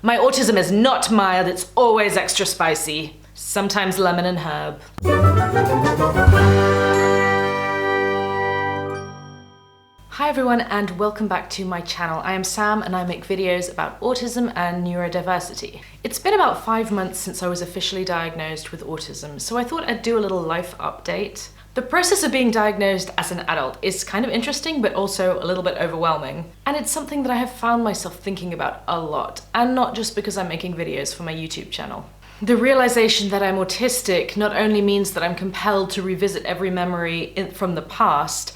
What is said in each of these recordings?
My autism is not mild, it's always extra spicy. Sometimes lemon and herb. Hi everyone and welcome back to my channel. I am Sam and I make videos about autism and neurodiversity. It's been about 5 months since I was officially diagnosed with autism, so I thought I'd do a little life update. The process of being diagnosed as an adult is kind of interesting but also a little bit overwhelming. And it's something that I have found myself thinking about a lot, and not just because I'm making videos for my YouTube channel. The realization that I'm autistic not only means that I'm compelled to revisit every memory from the past,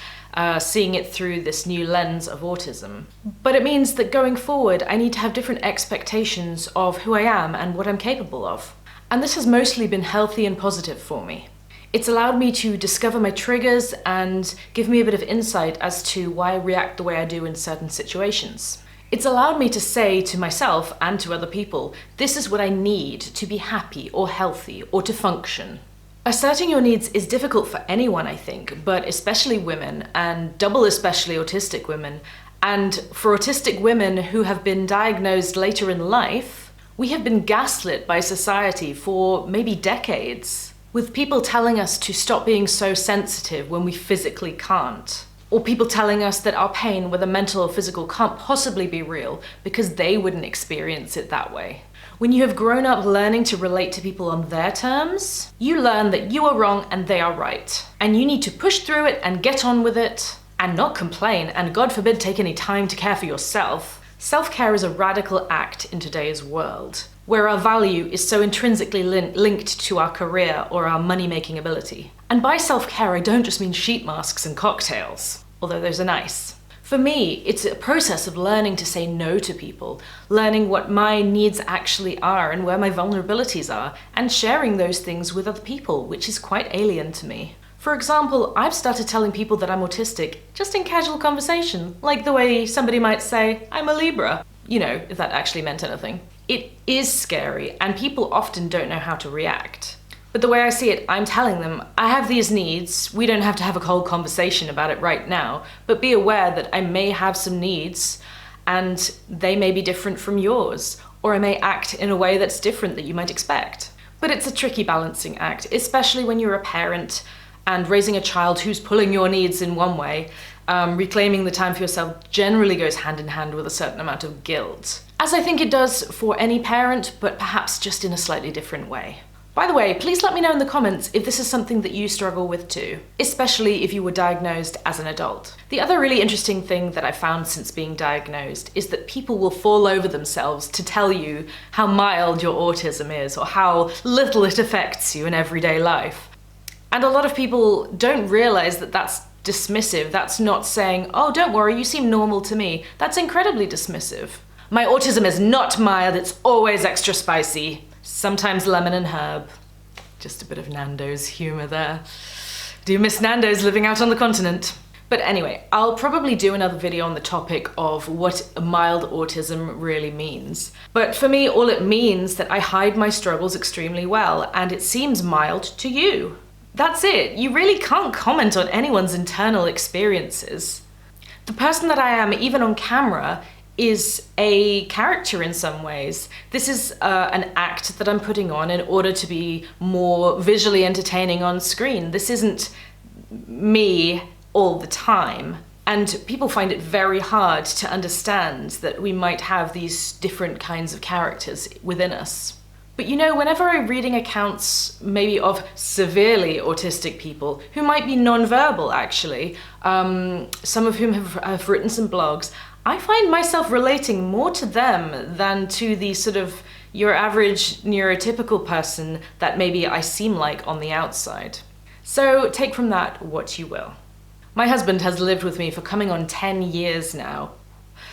seeing it through this new lens of autism. But it means that going forward, I need to have different expectations of who I am and what I'm capable of. And this has mostly been healthy and positive for me. It's allowed me to discover my triggers and give me a bit of insight as to why I react the way I do in certain situations. It's allowed me to say to myself and to other people, this is what I need to be happy or healthy or to function. Asserting your needs is difficult for anyone, I think, but especially women, and double especially autistic women. And for autistic women who have been diagnosed later in life, we have been gaslit by society for maybe decades, with people telling us to stop being so sensitive when we physically can't. Or people telling us that our pain, whether mental or physical, can't possibly be real because they wouldn't experience it that way. When you have grown up learning to relate to people on their terms, you learn that you are wrong and they are right. And you need to push through it and get on with it and not complain, and God forbid take any time to care for yourself. Self-care is a radical act in today's world, where our value is so intrinsically linked to our career or our money-making ability. And by self-care, I don't just mean sheet masks and cocktails, although those are nice. For me, it's a process of learning to say no to people, learning what my needs actually are and where my vulnerabilities are, and sharing those things with other people, which is quite alien to me. For example, I've started telling people that I'm autistic just in casual conversation, like the way somebody might say, I'm a Libra. You know, if that actually meant anything. It is scary, and people often don't know how to react. But the way I see it, I'm telling them, I have these needs, we don't have to have a whole conversation about it right now, but be aware that I may have some needs, and they may be different from yours, or I may act in a way that's different that you might expect. But it's a tricky balancing act, especially when you're a parent and raising a child who's pulling your needs in one way. Reclaiming the time for yourself generally goes hand in hand with a certain amount of guilt, as I think it does for any parent, but perhaps just in a slightly different way. By the way, please let me know in the comments if this is something that you struggle with too, especially if you were diagnosed as an adult. The other really interesting thing that I found since being diagnosed is that people will fall over themselves to tell you how mild your autism is or how little it affects you in everyday life. And a lot of people don't realize that that's dismissive. That's not saying, oh, don't worry, you seem normal to me. That's incredibly dismissive. My autism is not mild, it's always extra spicy. Sometimes lemon and herb. Just a bit of Nando's humor there. Do miss Nando's living out on the continent. But anyway, I'll probably do another video on the topic of what mild autism really means. But for me, all it means that I hide my struggles extremely well, and it seems mild to you. That's it. You really can't comment on anyone's internal experiences. The person that I am, even on camera, is a character in some ways. This is an act that I'm putting on in order to be more visually entertaining on screen. This isn't me all the time. And people find it very hard to understand that we might have these different kinds of characters within us. But you know, whenever I'm reading accounts maybe of severely autistic people who might be non-verbal actually, some of whom have written some blogs, I find myself relating more to them than to the sort of your average neurotypical person that maybe I seem like on the outside. So take from that what you will. My husband has lived with me for coming on 10 years now,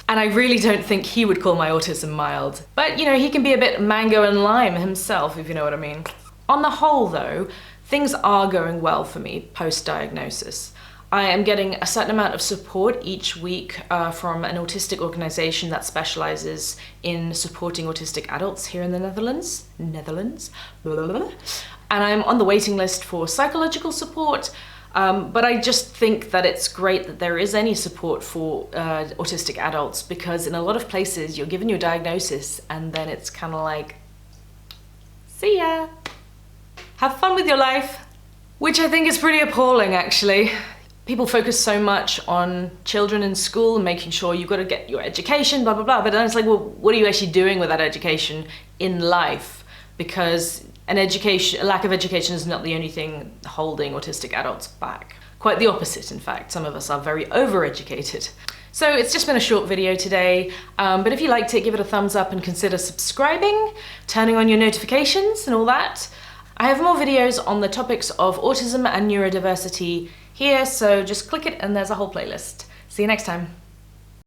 and I really don't think he would call my autism mild. But you know, he can be a bit mango and lime himself, if you know what I mean. On the whole though, things are going well for me post-diagnosis. I am getting a certain amount of support each week from an autistic organization that specializes in supporting autistic adults here in the Netherlands. Blah, blah, blah. And I'm on the waiting list for psychological support, But I just think that it's great that there is any support for autistic adults, because in a lot of places you're given your diagnosis and then it's kind of like, see ya, have fun with your life. Which I think is pretty appalling, actually. People focus so much on children in school and making sure you've got to get your education, blah, blah, blah. But then it's like, well, what are you actually doing with that education in life? Because a lack of education is not the only thing holding autistic adults back. Quite the opposite, in fact. Some of us are very overeducated. So it's just been a short video today, but if you liked it, give it a thumbs up and consider subscribing, turning on your notifications and all that. I have more videos on the topics of autism and neurodiversity here, so just click it and there's a whole playlist. See you next time.